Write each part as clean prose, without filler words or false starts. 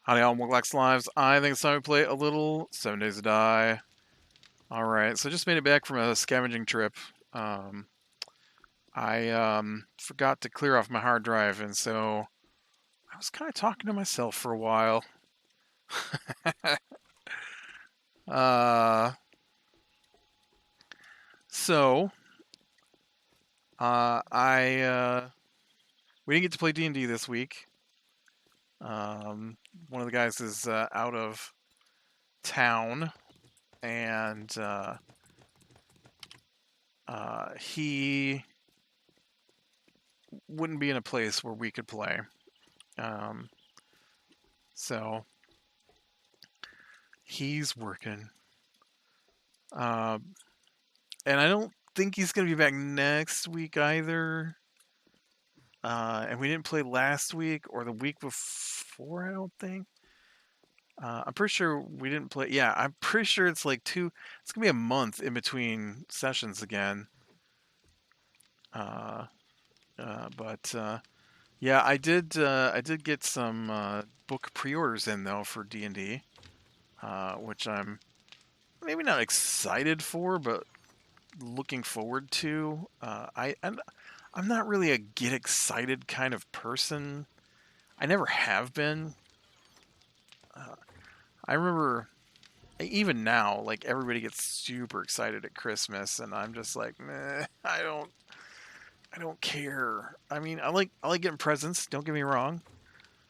Howdy all, Morglax Lives. I think it's time to play a little 7 Days to Die. Alright, so I just made it back from a scavenging trip. Um, I forgot to clear off my hard drive, and so I was kind of talking to myself for a while. uh, so, I we didn't get to play D&D this week. One of the guys is out of town, and he wouldn't be in a place where we could play. Um, so he's working. Uh, and I don't think he's going to be back next week either. And we didn't play last week or the week before, I don't think. I'm pretty sure we didn't play. Yeah, I'm pretty sure it's like it's going to be a month in between sessions again. Uh, but yeah, I did get some book pre-orders in though for D&D, which I'm maybe not excited for, but looking forward to. I'm not really a get excited kind of person. I never have been. Uh, I remember even now, like everybody gets super excited at Christmas, and I'm just like, meh, I don't care. I mean, I like getting presents. Don't get me wrong.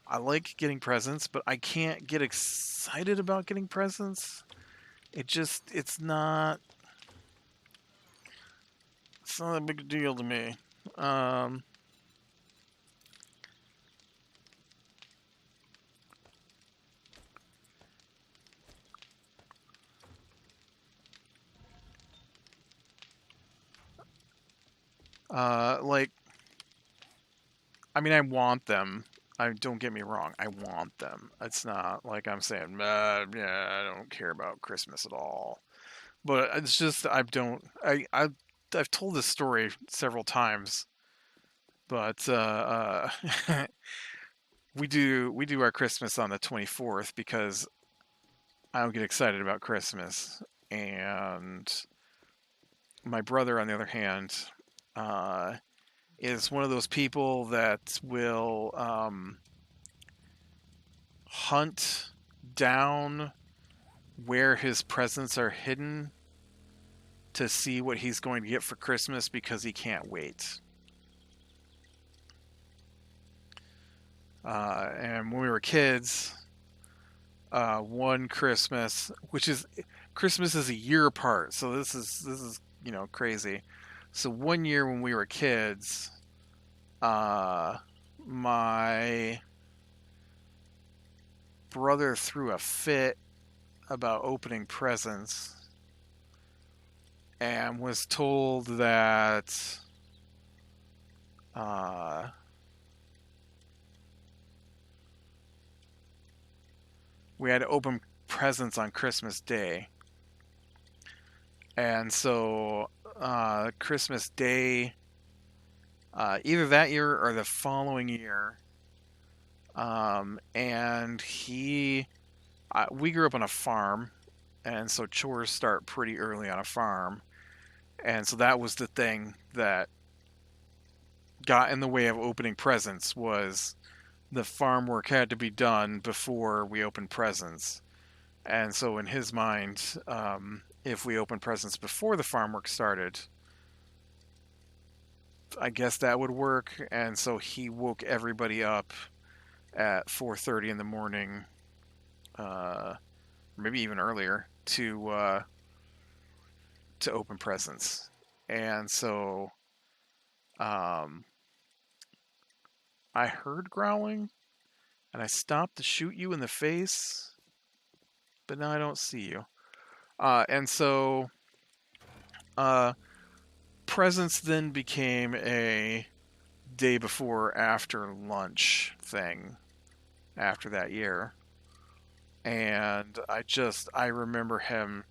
I like getting presents, but I can't get excited about getting presents. It's not a big deal to me. Um, like, I mean, I want them. I don't get me wrong. I want them. It's not like I'm saying, yeah, I don't care about Christmas at all. But it's just I don't. I've told this story several times, but we do our Christmas on the 24th because I don't get excited about Christmas, and my brother, on the other hand, uh, is one of those people that will hunt down where his presents are hidden to see what he's going to get for Christmas because he can't wait. And when we were kids, one Christmas, which is Christmas is a year apart, so this is crazy. So one year when we were kids, uh, my brother threw a fit about opening presents and was told that uh, we had to open presents on Christmas Day. And so Christmas Day, either that year or the following year, and we grew up on a farm, and so chores start pretty early on a farm. And so that was the thing that got in the way of opening presents was the farm work had to be done before we opened presents. And so in his mind, if we opened presents before the farm work started, I guess that would work. And so he woke everybody up at 4:30 in the morning, uh, maybe even earlier, to open presents. And so um, I heard growling, and I stopped to shoot you in the face, but now I don't see you. And so uh, presents then became a day before after lunch thing after that year. And I remember him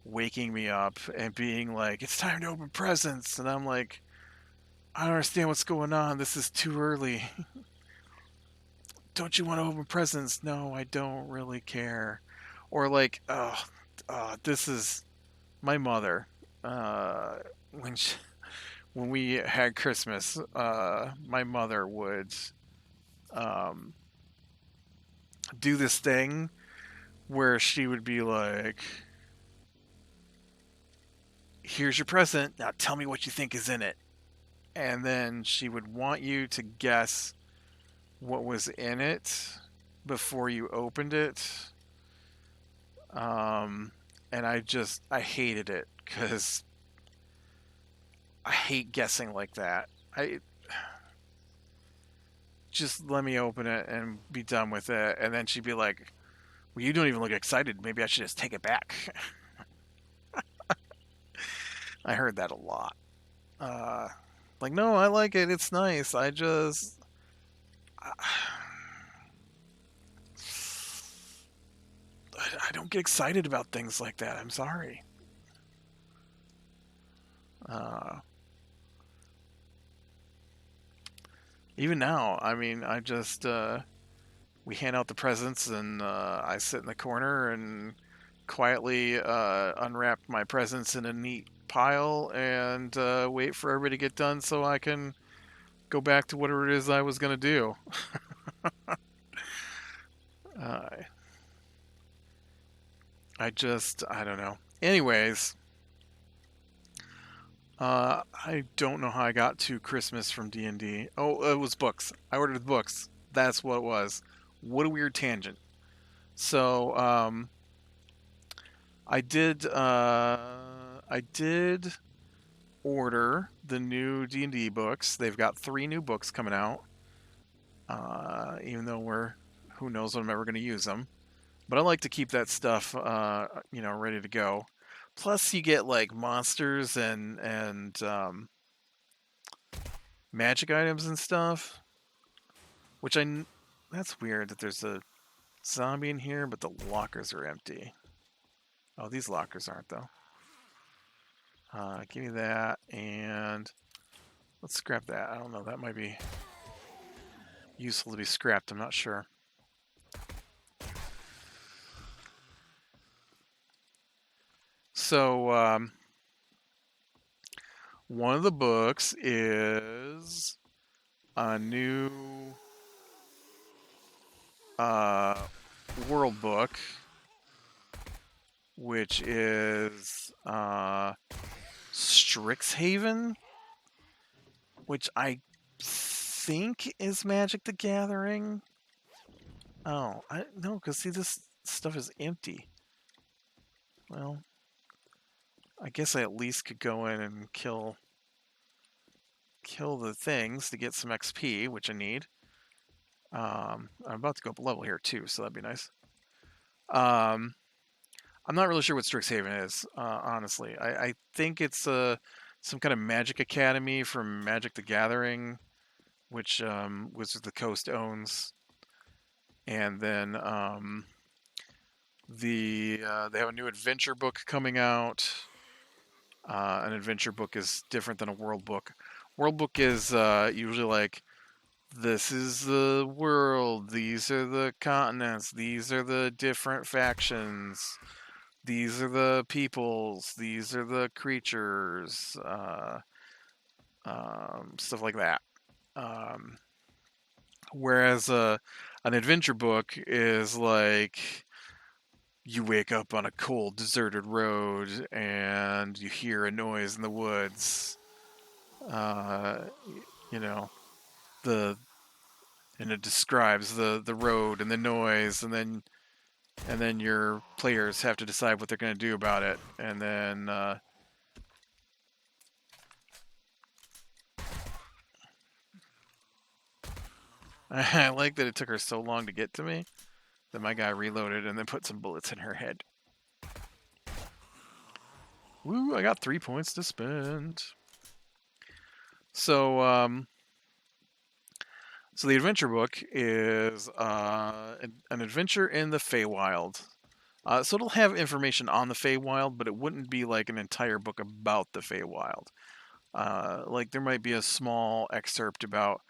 waking me up and being like, "It's time to open presents." And I'm like, "I don't understand what's going on. This is too early." don't you want to open presents? No, I don't really care. Or like, this is my mother. Uh, when she, when we had Christmas, my mother would um, do this thing where she would be like, "Here's your present. Now tell me what you think is in it." And then she would want you to guess what was in it before you opened it. Um, and I hated it because I hate guessing like that. I just let me open it and be done with it. And then she'd be like, "Well, you don't even look excited. Maybe I should just take it back." I heard that a lot. Uh, like, no, I like it. It's nice. I don't get excited about things like that. I'm sorry. Uh, Even now, I mean, we hand out the presents and I sit in the corner and quietly unwrap my presents in a neat pile and wait for everybody to get done so I can go back to whatever it is I was going to do. Uh, I don't know. Anyways, I don't know how I got to Christmas from D&D. Oh, it was books. I ordered books. That's what it was. What a weird tangent. So, I did order the new D&D books. They've got 3 new books coming out. Even though who knows when I'm ever going to use them. But I like to keep that stuff, ready to go. Plus, you get like monsters and magic items and stuff. Which that's weird that there's a zombie in here, but the lockers are empty. Oh, these lockers aren't though. Give me that, and let's scrap that. I don't know. That might be useful to be scrapped. I'm not sure. So, one of the books is a new uh, world book, which is Strixhaven, which I think is Magic the Gathering. Oh, no, because see, this stuff is empty. Well, I guess I at least could go in and kill the things to get some XP, which I need. I'm about to go up a level here too, so that'd be nice. I'm not really sure what Strixhaven is, honestly. I think it's some kind of magic academy from Magic the Gathering, which Wizards of the Coast owns. And then they have a new adventure book coming out. An adventure book is different than a world book. World book is usually like, this is the world, these are the continents, these are the different factions, these are the peoples, these are the creatures, stuff like that. Um, Whereas an adventure book is like, you wake up on a cold, deserted road and you hear a noise in the woods. Uh, you know, the and it describes the road and the noise, and then your players have to decide what they're going to do about it, and then I like that it took her so long to get to me that my guy reloaded and then put some bullets in her head. Woo! I got 3 points to spend. So so the adventure book is an adventure in the Feywild. So it'll have information on the Feywild, but it wouldn't be like an entire book about the Feywild. Like there might be a small excerpt about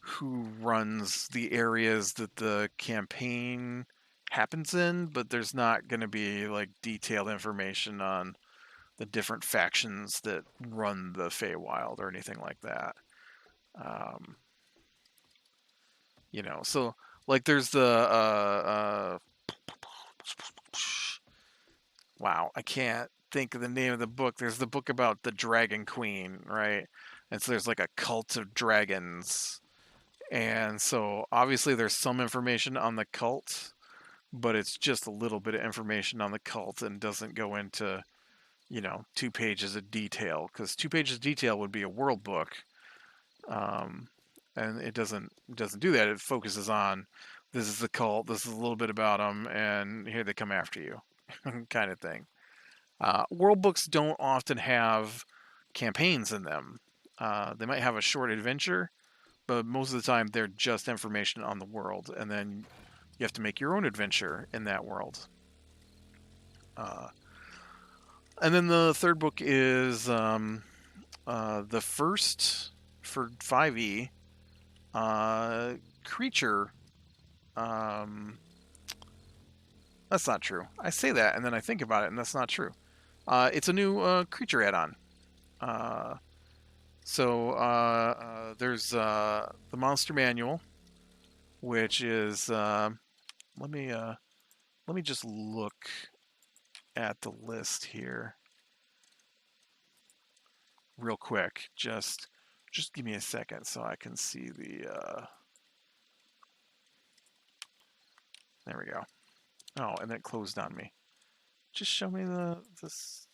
who runs the areas that the campaign happens in, but there's not going to be like detailed information on the different factions that run the Feywild or anything like that. Um, so like there's the wow, I can't think of the name of the book. There's the book about the Dragon Queen, right? And so there's like a cult of dragons. And so obviously there's some information on the cult, but it's just a little bit of information on the cult and doesn't go into, 2 pages of detail, because 2 pages of detail would be a world book. And it doesn't do that. It focuses on this is the cult, this is a little bit about them, and here they come after you, kind of thing. World books don't often have campaigns in them. They might have a short adventure, but most of the time they're just information on the world, and then you have to make your own adventure in that world. And then the third book is the first for 5e creature. That's not true. I say that and then I think about it, and that's not true. It's a new creature add-on. There's the monster manual, which is let me just look at the list here real quick. Just give me a second so I can see the. There we go. Oh, and it closed on me. Just show me this.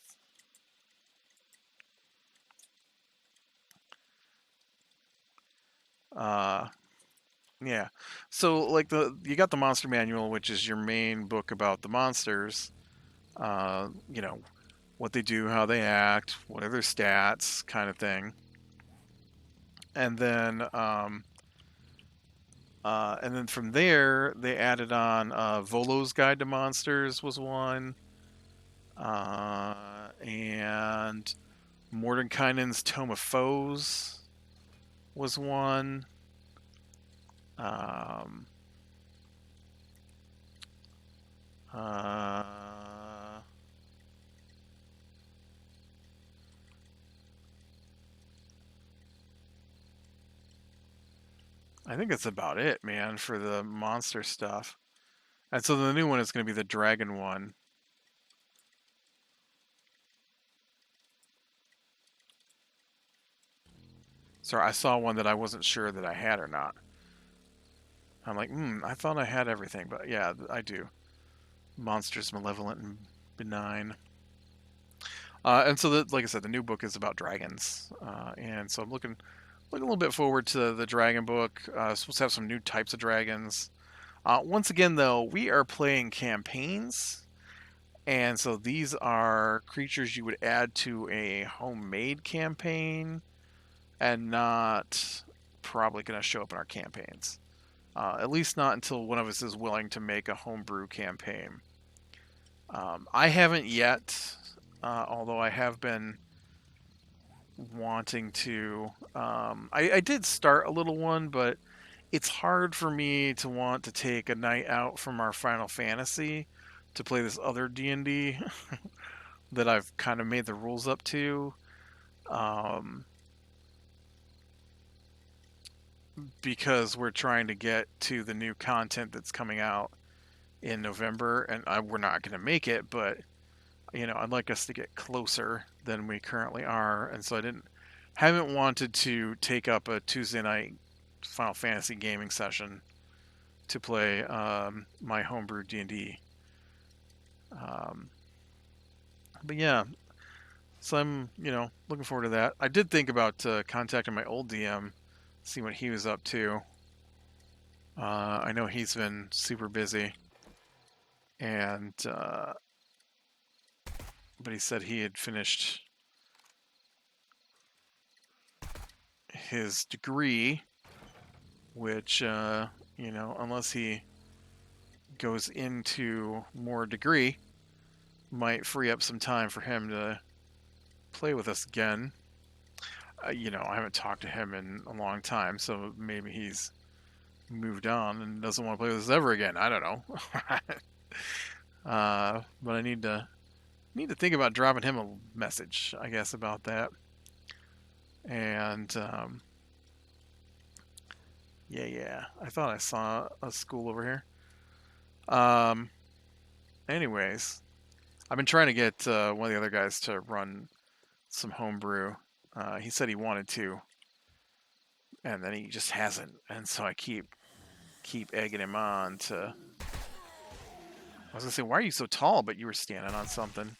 Yeah. So like you got the monster manual, which is your main book about the monsters. You know, what they do, how they act, what are their stats, kind of thing. And then from there they added on Volo's Guide to Monsters was one, and Mordenkainen's Tome of Foes was one. Um, uh, I think that's about it, man, for the monster stuff. And so the new one is going to be the dragon one. Sorry, I saw one that I wasn't sure that I had or not. I'm like, I thought I had everything, but yeah, I do. Monsters, malevolent and benign. And so, like I said, the new book is about dragons, and so I'm looking a little bit forward to the dragon book. Supposed to have some new types of dragons. Once again, though, we are playing campaigns, and so these are creatures you would add to a homemade campaign, and not probably going to show up in our campaigns. At least not until one of us is willing to make a homebrew campaign. I haven't yet, although I have been wanting to. I did start a little one, but it's hard for me to want to take a night out from our Final Fantasy to play this other D&D that I've kind of made the rules up to. Because we're trying to get to the new content that's coming out in November, and we're not going to make it, but I'd like us to get closer than we currently are, and so haven't wanted to take up a Tuesday night Final Fantasy gaming session to play my homebrew D&D. But yeah, so I'm looking forward to that. I did think about contacting my old DM, see what he was up to. I know he's been super busy, and but he said he had finished his degree, which unless he goes into more degree, might free up some time for him to play with us again. I haven't talked to him in a long time, so maybe he's moved on and doesn't want to play with us ever again. I don't know. But I need to think about dropping him a message, I guess, about that. And yeah. I thought I saw a school over here. Um, anyways, I've been trying to get one of the other guys to run some homebrew. He said he wanted to, and then he just hasn't. And so I keep egging him on to. I was gonna say, why are you so tall? But you were standing on something.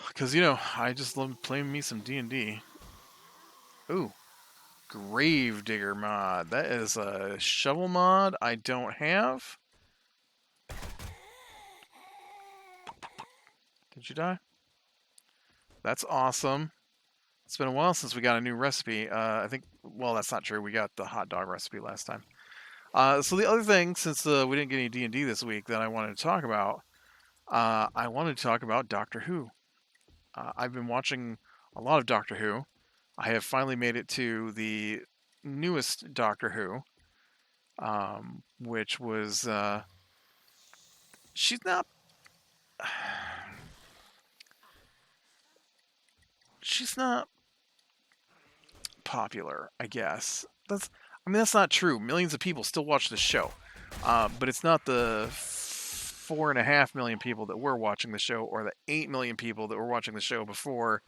Because I just love playing me some D&D. Ooh, Gravedigger mod. That is a shovel mod I don't have. Did you die? That's awesome. It's been a while since we got a new recipe. I think, well, that's not true. We got the hot dog recipe last time. So the other thing, since we didn't get any D&D this week, that I wanted to talk about, I wanted to talk about Doctor Who. I've been watching a lot of Doctor Who. I have finally made it to the newest Doctor Who, which was she's not she's not popular, I guess. That's not true. Millions of people still watch the show, but it's not the 4.5 million people that were watching the show, or the 8 million people that were watching the show before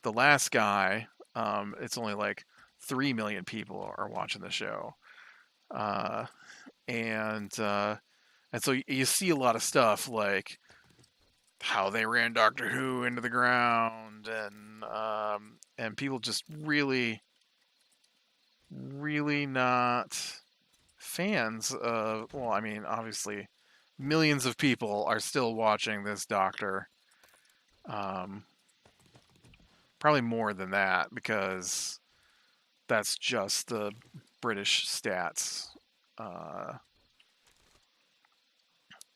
the last guy. It's only like 3 million people are watching the show, uh, and so you see a lot of stuff like how they ran Doctor Who into the ground, and people just really, really not fans of. Well, I mean, obviously, millions of people are still watching this Doctor. Um, Probably more than that because that's just the British stats. Uh,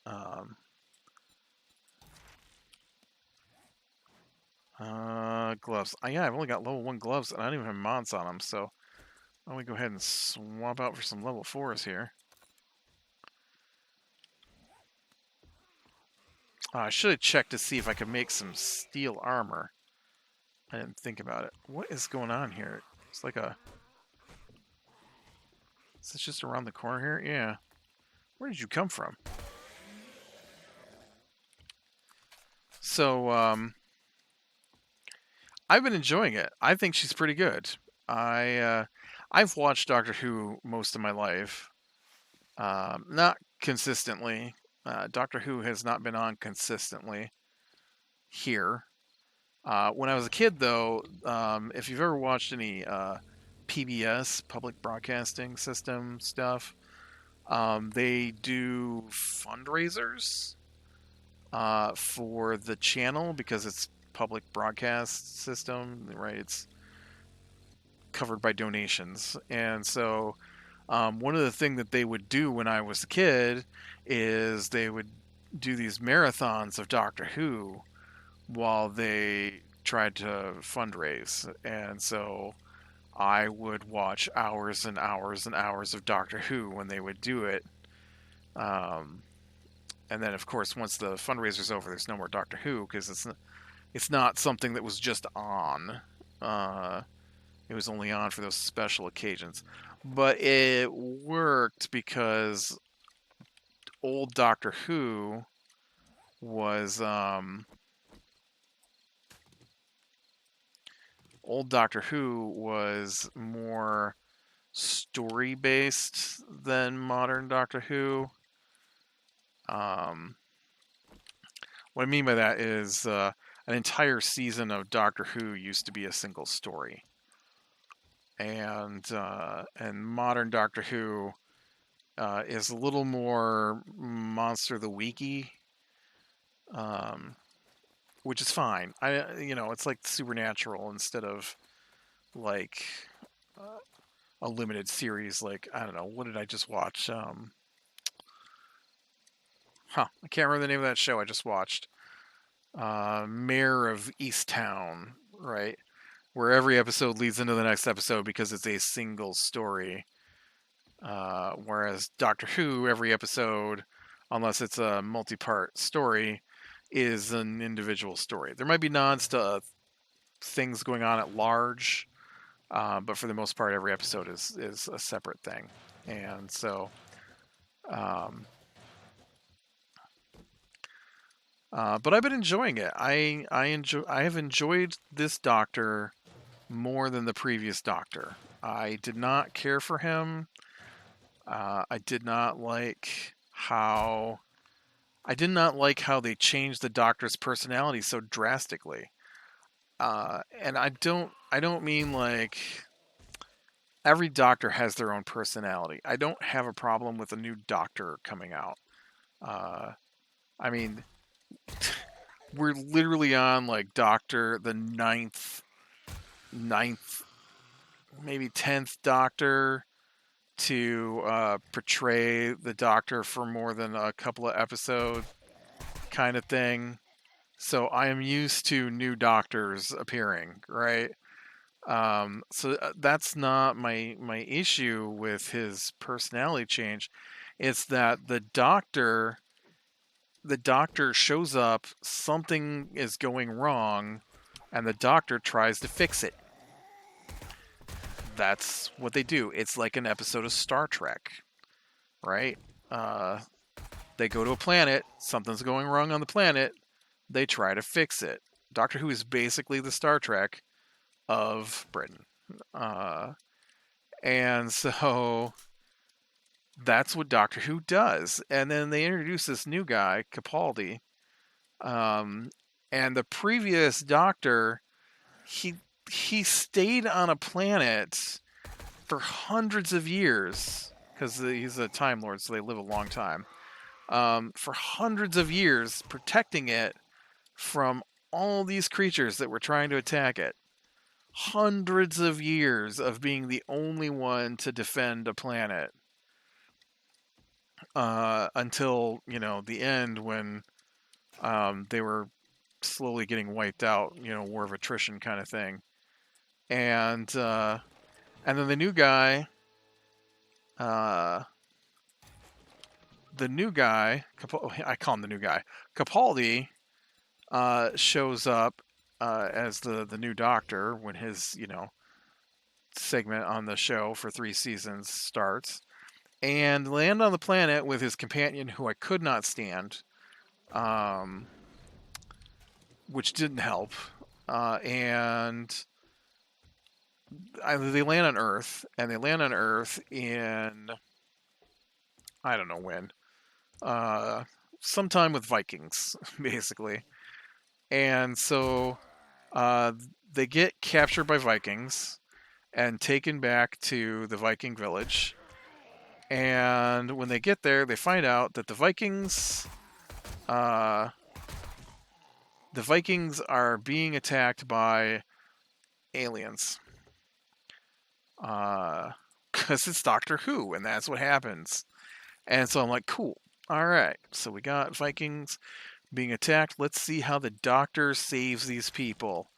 um, Gloves. Yeah, I've only got level 1 gloves, and I don't even have mods on them, so I'm going to go ahead and swap out for some level 4s here. I should have checked to see if I could make some steel armor. I didn't think about it. What is going on here? It's like a... Is this just around the corner here? Yeah. Where did you come from? So, I've been enjoying it. I think she's pretty good. I've watched Doctor Who most of my life. Not consistently. Doctor Who has not been on consistently here. When I was a kid, though, if you've ever watched any PBS, public broadcasting system stuff, they do fundraisers for the channel because it's public broadcast system, right? It's covered by donations, and so one of the things that they would do when I was a kid is they would do these marathons of Doctor Who while they tried to fundraise. And so I would watch hours and hours and hours of Doctor Who when they would do it. Um, and then, of course, once the fundraiser's over, there's no more Doctor Who because it's not something that was just on. It was only on for those special occasions. But it worked because old Doctor Who was more story based than modern Doctor Who. What I mean by that is an entire season of Doctor Who used to be a single story, and modern Doctor Who is a little more Monster of the Weeky, which is fine. It's like Supernatural instead of like a limited series. Like, I don't know, what did I just watch? I can't remember the name of that show I just watched. Mayor of Easttown, right? Where every episode leads into the next episode because it's a single story. Whereas Doctor Who, every episode, unless it's a multi-part story, is an individual story. There might be nods to things going on at large, but for the most part, every episode is a separate thing. And so, um, but I've been enjoying it. I have enjoyed this Doctor more than the previous Doctor. I did not care for him. I did not like how they changed the Doctor's personality so drastically. And I don't mean like every Doctor has their own personality. I don't have a problem with a new Doctor coming out. Uh, I mean, we're literally on like Doctor the ninth, maybe 10th Doctor to portray the Doctor for more than a couple of episodes, kind of thing. So I am used to new Doctors appearing, right? So that's not my issue with his personality change. It's that the doctor shows up, something is going wrong, and the Doctor tries to fix it. That's what they do. It's like an episode of Star Trek, right? Uh, they go to a planet, something's going wrong on the planet, they try to fix it. Doctor Who is basically the Star Trek of Britain. Uh, and so that's what Doctor Who does. And then they introduce this new guy, Capaldi. Um, and the previous Doctor, he he stayed on a planet for hundreds of years because he's a Time Lord, so they live a long time. For hundreds of years, protecting it from all these creatures that were trying to attack it. Hundreds of years of being the only one to defend a planet until the end when they were slowly getting wiped out. War of attrition kind of thing. And then the new guy, uh, I call him the new guy, Capaldi, shows up as the new Doctor when his segment on the show for 3 seasons starts, and land on the planet with his companion, who I could not stand, um, which didn't help. And they land on Earth, and they land on Earth in I don't know when, uh, sometime with Vikings, basically. And so uh, they get captured by Vikings and taken back to the Viking village. And when they get there, they find out that uh, the Vikings are being attacked by aliens. Because it's Doctor Who, and that's what happens. And so I'm like, cool. All right. So we got Vikings being attacked. Let's see how the Doctor saves these people.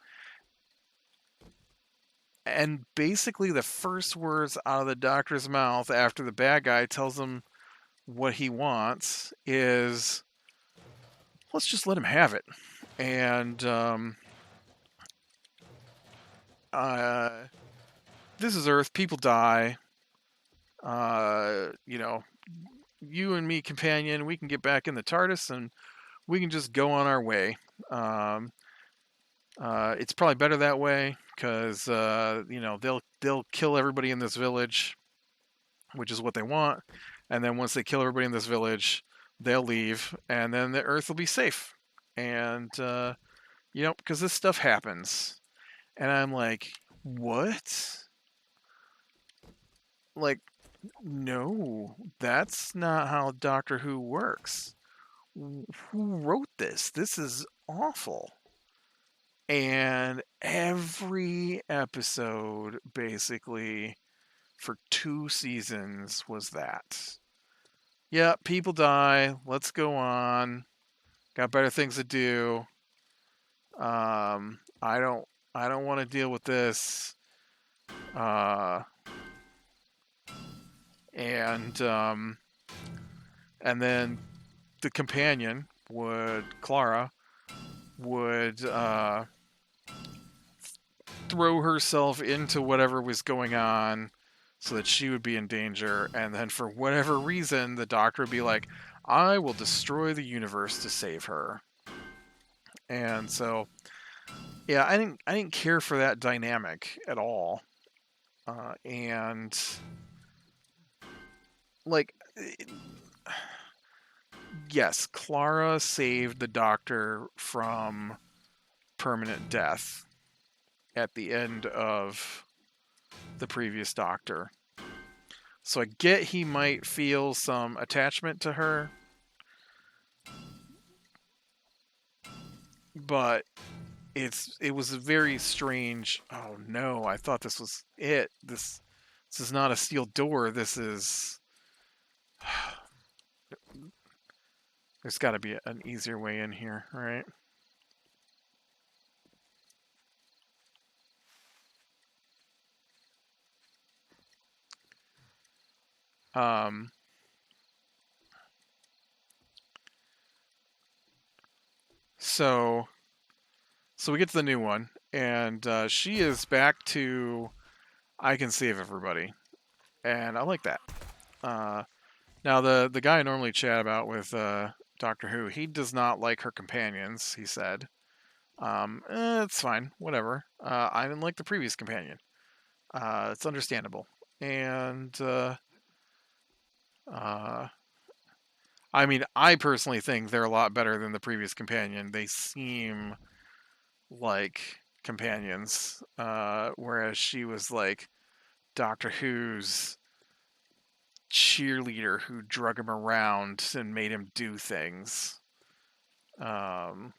And basically, the first words out of the Doctor's mouth after the bad guy tells him what he wants is, let's just let him have it. And this is Earth. People die. You and me, companion, we can get back in the TARDIS and we can just go on our way. It's probably better that way because they'll kill everybody in this village, which is what they want. And then once they kill everybody in this village, they'll leave, and then the Earth will be safe. And because this stuff happens, and I'm like, what? Like, no, that's not how Doctor Who works. Who wrote this? This is awful. And every episode, basically, for 2 seasons, was that. Yeah, people die. Let's go on. Got better things to do. I don't want to deal with this. Uh, and and then the companion Clara would throw herself into whatever was going on so that she would be in danger, and then for whatever reason the doctor would be like, I will destroy the universe to save her. And so yeah, I didn't care for that dynamic at all. And like, yes, Clara saved the doctor from permanent death at the end of the previous doctor. So I get he might feel some attachment to her, but it was a very strange. Oh no, I thought this was it. This is not a steel door. This is. There's got to be an easier way in here, right? Um, so so we get to the new one, and she is back to I can save everybody, and I like that. Uh, Now the guy I normally chat about with Doctor Who, he does not like her companions. He said, "It's fine, whatever. I didn't like the previous companion. It's understandable." And uh, I mean, I personally think they're a lot better than the previous companion. They seem like companions, whereas she was like Doctor Who's cheerleader who drug him around and made him do things. Um,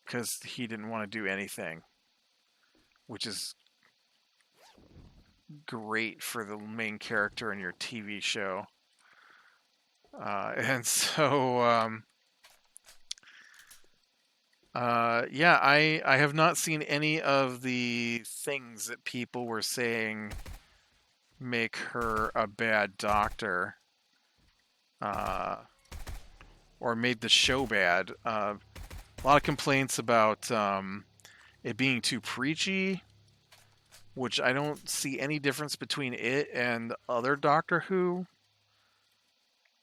because he didn't want to do anything, which is great for the main character in your TV show. And so, yeah, I have not seen any of the things that people were saying make her a bad doctor, uh, or made the show bad. A lot of complaints about it being too preachy, which I don't see any difference between it and other Doctor Who.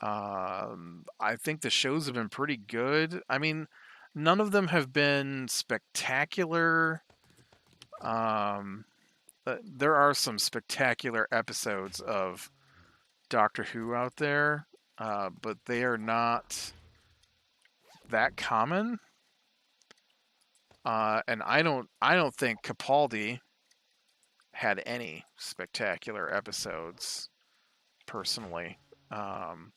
I think the shows have been pretty good. I mean, none of them have been spectacular. Um, there are some spectacular episodes of Doctor Who out there, but they are not that common. And I don't think Capaldi had any spectacular episodes personally. Um,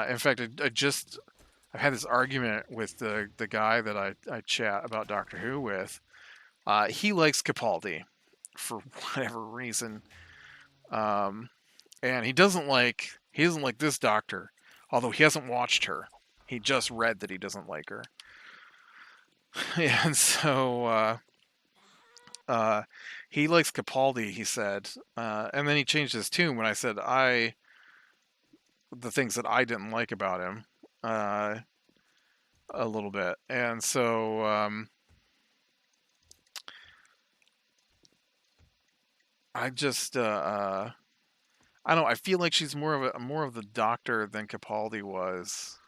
in fact, I've had this argument with the guy that I chat about Doctor Who with. He likes Capaldi for whatever reason, um, and he doesn't like this Doctor, although he hasn't watched her. He just read that he doesn't like her, and so he likes Capaldi. He said, and then he changed his tune when I said the things that I didn't like about him. Uh, a little bit, and so I just I don't know. I feel like she's more of the Doctor than Capaldi was.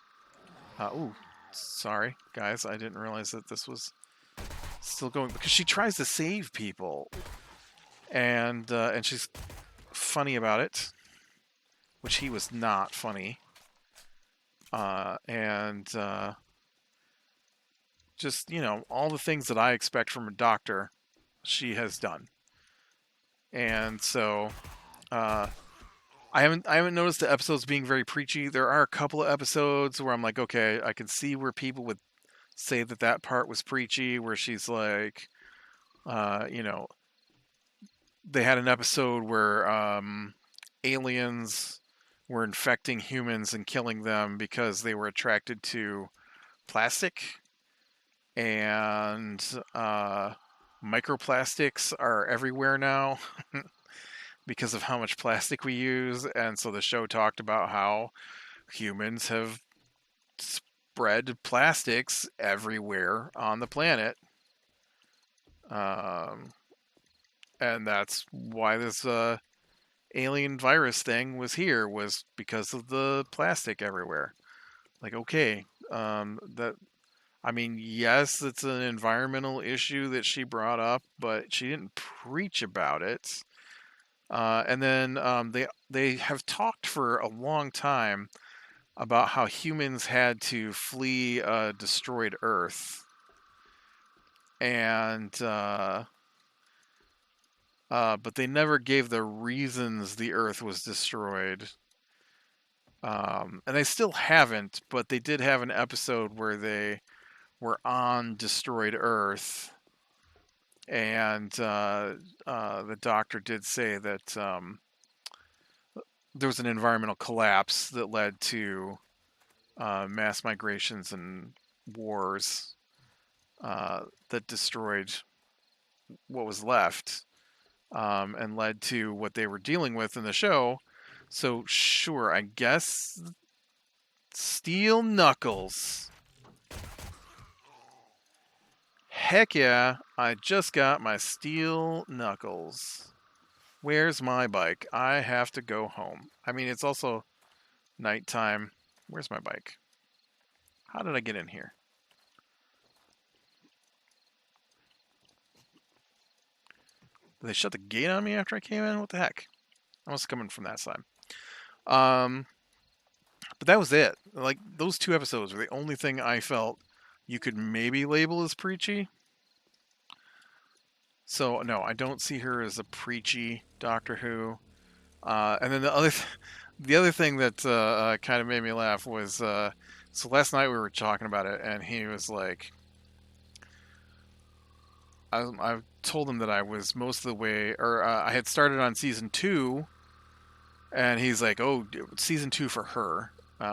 Ooh, sorry guys, I didn't realize that this was still going because she tries to save people, and she's funny about it, which he was not funny. And just all the things that I expect from a doctor, she has done. And so I haven't noticed the episodes being very preachy. There are a couple of episodes where I'm like, okay, I can see where people would say that part was preachy, where she's like, uh, you know, they had an episode where aliens were infecting humans and killing them because they were attracted to plastic. and microplastics are everywhere now because of how much plastic we use. And so the show talked about how humans have spread plastics everywhere on the planet. Um, and that's why this alien virus thing was here, was because of the plastic everywhere. Like, okay, that I mean, yes, it's an environmental issue that she brought up, but she didn't preach about it. And then they have talked for a long time about how humans had to flee a destroyed Earth, and but they never gave the reasons the Earth was destroyed. And they still haven't, but they did have an episode where they were on destroyed Earth, and the doctor did say that there was an environmental collapse that led to mass migrations and wars that destroyed what was left, and led to what they were dealing with in the show. So sure, I guess steel knuckles. Heck yeah, I just got my steel knuckles. Where's my bike? I have to go home. I mean, it's also nighttime. Where's my bike? How did I get in here? Did they shut the gate on me after I came in? What the heck? I must have come in from that side. But that was it. Like, those two episodes were the only thing I felt you could maybe label as preachy. So no, I don't see her as a preachy Doctor Who. And then the other thing that kind of made me laugh was so last night we were talking about it, and he was like, I told him that I was most of the way, or I had started on season 2, and he's like, oh, season 2 for her,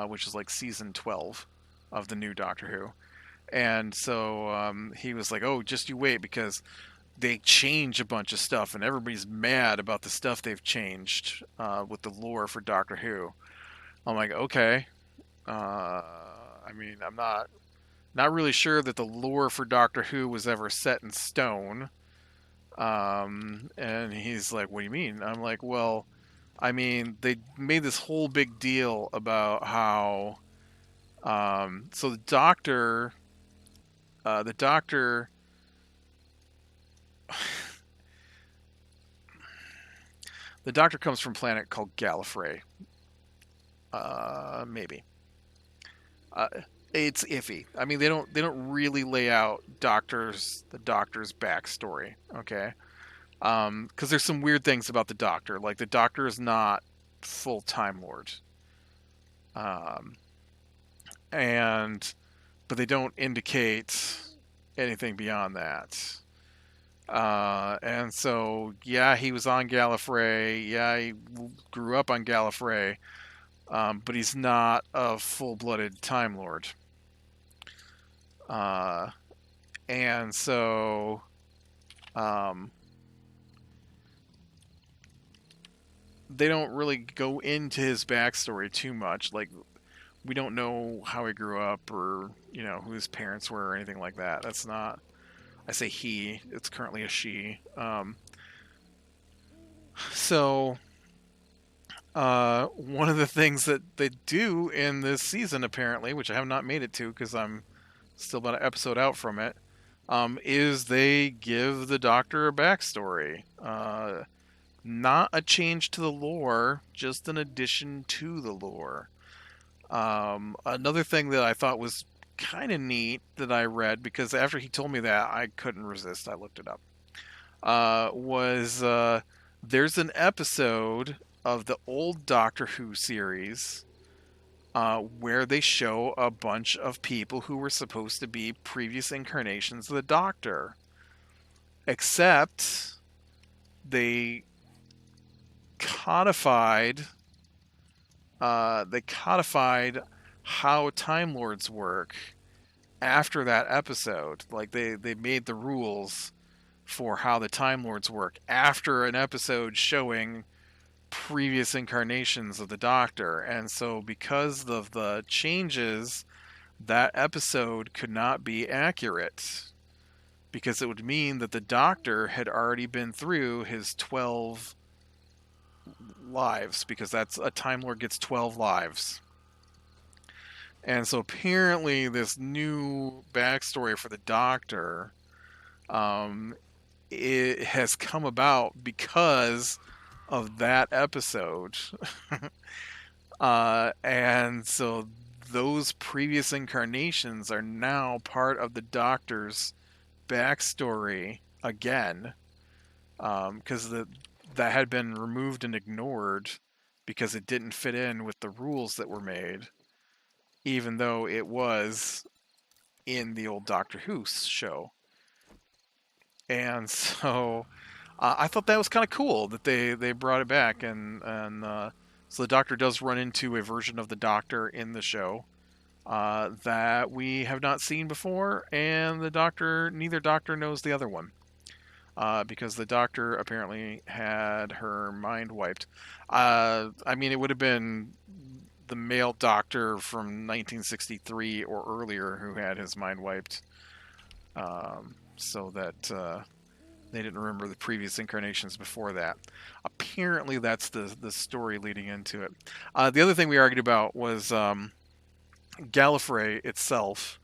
which is like season 12 of the new Doctor Who. And so he was like, oh, just you wait, because they change a bunch of stuff, and everybody's mad about the stuff they've changed with the lore for Doctor Who. I'm like, okay. I mean, I'm not really sure that the lore for Doctor Who was ever set in stone. And he's like, what do you mean? I'm like, well, I mean, they made this whole big deal about how, so the doctor, the doctor comes from a planet called Gallifrey. Maybe. Uh, it's iffy. I mean, they don't really lay out the doctor's backstory. Okay, because there's some weird things about the doctor. Like, the doctor is not full Time Lord, um, and but they don't indicate anything beyond that. And so, yeah, he was on Gallifrey. Yeah, he grew up on Gallifrey, but he's not a full-blooded Time Lord. Uh, and so, um, they don't really go into his backstory too much. Like, we don't know how he grew up, or who his parents were, or anything like that. That's not. I say he. It's currently a she. So one of the things that they do in this season, apparently, which I have not made it to because I'm still about an episode out from it, is they give the Doctor a backstory. Not a change to the lore, just an addition to the lore. Another thing that I thought was kind of neat that I read, because after he told me that, I couldn't resist. I looked it up. Was there's an episode of the old Doctor Who series where they show a bunch of people who were supposed to be previous incarnations of the Doctor, except they codified how Time Lords work after that episode. Like they made the rules for how the Time Lords work after an episode showing previous incarnations of the Doctor. And so because of the changes, that episode could not be accurate, because it would mean that the Doctor had already been through his 12 lives, because that's a Time Lord gets 12 lives. And so apparently this new backstory for the Doctor, it has come about because of that episode. And so those previous incarnations are now part of the Doctor's backstory again, because that had been removed and ignored because it didn't fit in with the rules that were made, even though it was in the old Doctor Who show. And so I thought that was kind of cool that they brought it back, and so the Doctor does run into a version of the Doctor in the show that we have not seen before, and neither Doctor knows the other one. Because the Doctor apparently had her mind wiped. I mean, it would have been the male Doctor from 1963 or earlier who had his mind wiped, so that they didn't remember the previous incarnations before that. Apparently, that's the story leading into it. The other thing we argued about was Gallifrey itself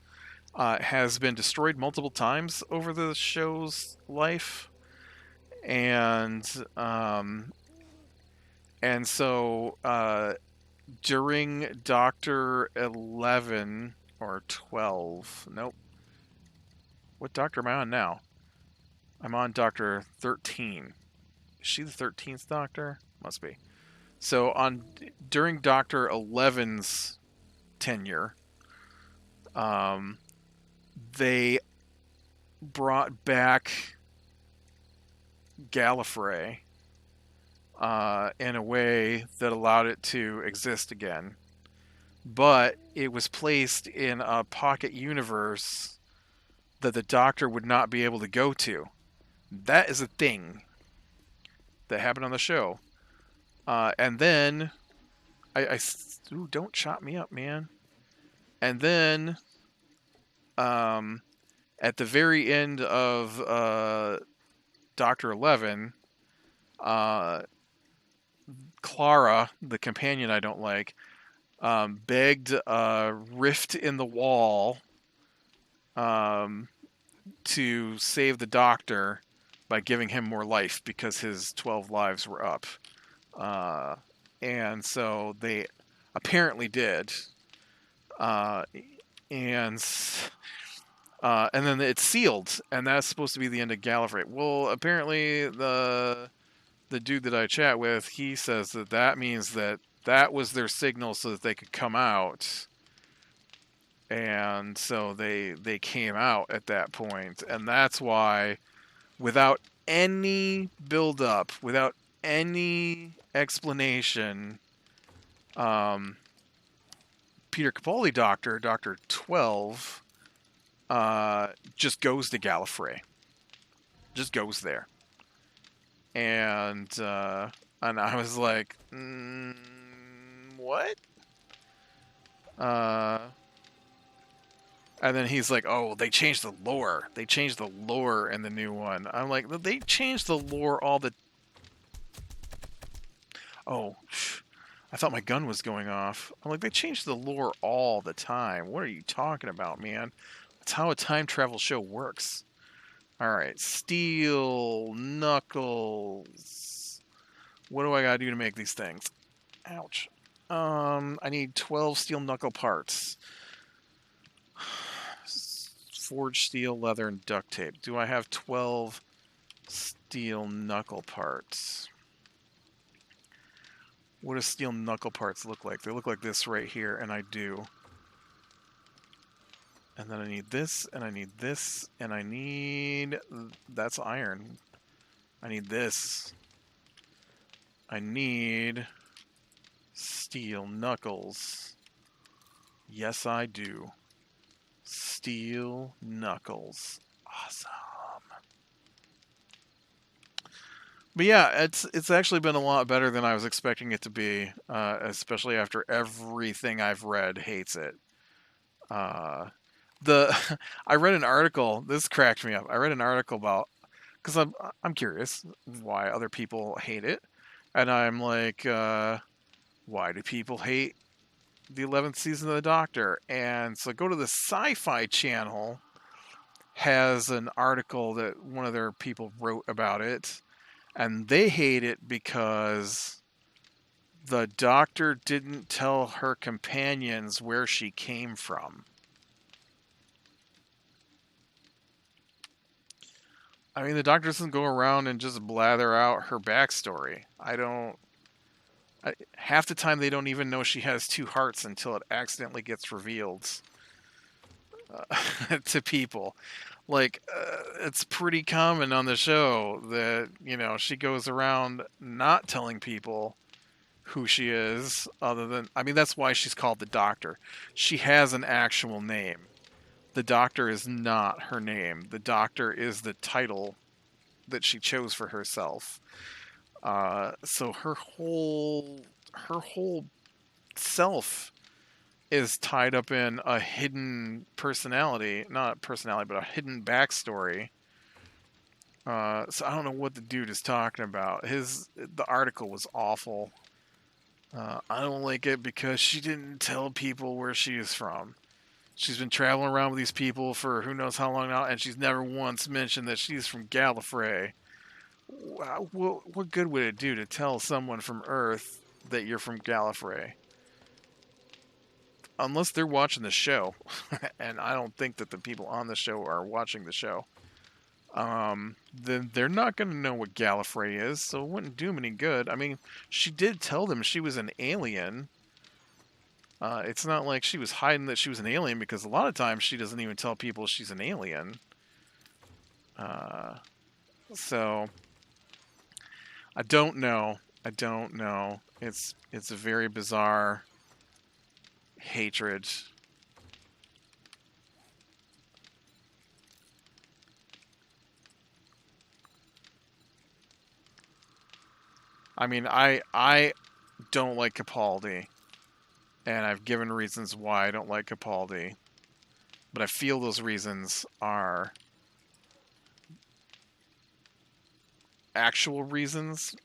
has been destroyed multiple times over the show's life, and so during Doctor 11 or 12, nope. What Doctor am I on now? I'm on Doctor 13. Is she the 13th Doctor? Must be. So during Doctor 11's tenure, they brought back Gallifrey in a way that allowed it to exist again. But it was placed in a pocket universe that the Doctor would not be able to go to. That is a thing that happened on the show. And then ooh, don't chop me up, man. And then at the very end of Doctor 11, Clara, the companion I don't like, begged a rift in the wall to save the Doctor by giving him more life because his 12 lives were up. And so they apparently did. And then it's sealed, and that's supposed to be the end of Gallifrey. Well, apparently the dude that I chat with, he says that means that was their signal so that they could come out. And so they came out at that point, and that's why, without any build up, without any explanation, Peter Capaldi Doctor 12, just goes to Gallifrey. Just goes there. And I was like, what? And then he's like, oh, they changed the lore. They changed the lore in the new one. I'm like, they changed the lore all the... Oh, I thought my gun was going off. I'm like, they changed the lore all the time. What are you talking about, man? That's how a time travel show works. Alright, steel, knuckles. What do I gotta do to make these things? Ouch. I need 12 steel knuckle parts. Forged steel, leather, and duct tape. Do I have 12 steel knuckle parts? What do steel knuckle parts look like? They look like this right here, and I do. And then I need this, and I need this, and I need... That's iron. I need this. I need steel knuckles. Yes, I do. Steel Knuckles. Awesome. But yeah, it's actually been a lot better than I was expecting it to be, especially after everything I've read hates it. Uh, the I read an article. This cracked me up. I read an article about because I'm curious why other people hate it, and I'm like, why do people hate the 11th season of The Doctor? And so I go to the Sci-Fi Channel has an article that one of their people wrote about it, and they hate it because the Doctor didn't tell her companions where she came from. I mean, the Doctor doesn't go around and just blather out her backstory. Half the time they don't even know she has two hearts until it accidentally gets revealed to people. Like, it's pretty common on the show that, she goes around not telling people who she is, other than, I mean, that's why she's called the Doctor. She has an actual name. The Doctor is not her name. The Doctor is the title that she chose for herself. So her whole self is tied up in a hidden personality, not personality, but a hidden backstory. So I don't know what the dude is talking about. The article was awful. I don't like it because she didn't tell people where she is from. She's been traveling around with these people for who knows how long now, and she's never once mentioned that she's from Gallifrey. What good would it do to tell someone from Earth that you're from Gallifrey? Unless they're watching the show, and I don't think that the people on the show are watching the show. Then they're not going to know what Gallifrey is, so it wouldn't do them any good. I mean, she did tell them she was an alien. It's not like she was hiding that she was an alien, because a lot of times she doesn't even tell people she's an alien. So I don't know. It's a very bizarre hatred. I mean, I don't like Capaldi, and I've given reasons why I don't like Capaldi, but I feel those reasons are actual reasons.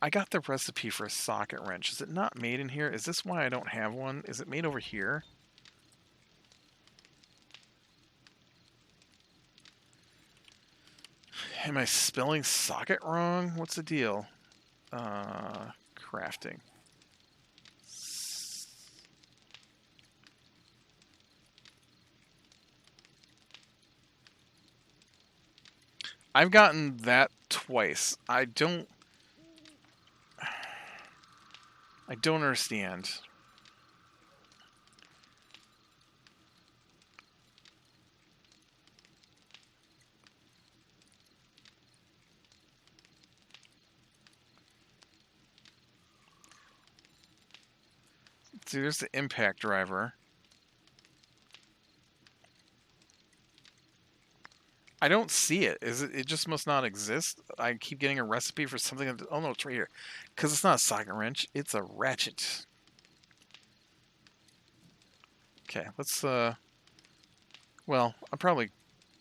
I got the recipe for a socket wrench. Is it not made in here? Is this why I don't have one? Is it made over here? Am I spelling socket wrong? What's the deal? Crafting. I've gotten that twice. I don't understand. See, there's the impact driver. I don't see it. It just must not exist? I keep getting a recipe for something. Oh no, it's right here. Because it's not a socket wrench. It's a ratchet. Okay, let's, well, I'll probably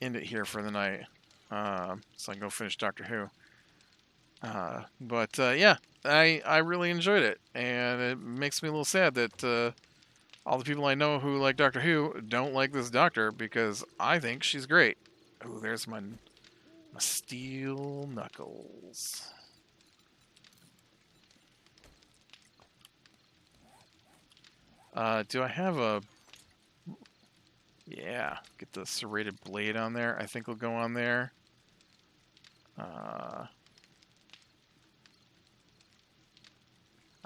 end it here for the night. So I can go finish Doctor Who. But yeah, I really enjoyed it. And it makes me a little sad that all the people I know who like Doctor Who don't like this Doctor, because I think she's great. Oh, there's my steel knuckles. Do I have a... Yeah, get the serrated blade on there. I think will go on there. I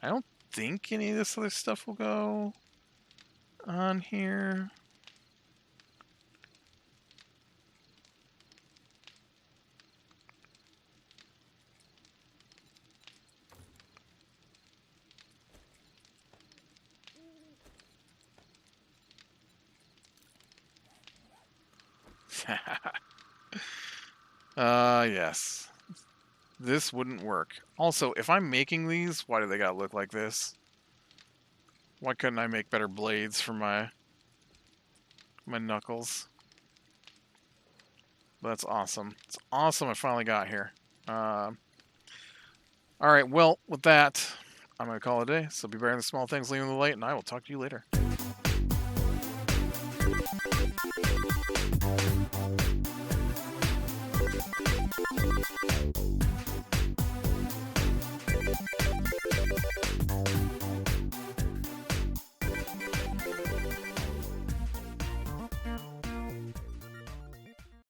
don't think any of this other stuff will go on here. Yes. This wouldn't work. Also, if I'm making these, why do they gotta look like this? Why couldn't I make better blades for my knuckles? That's awesome. It's awesome I finally got here. Alright, well, with that, I'm going to call it a day. So be better than the small things, leaving the light, and I will talk to you later.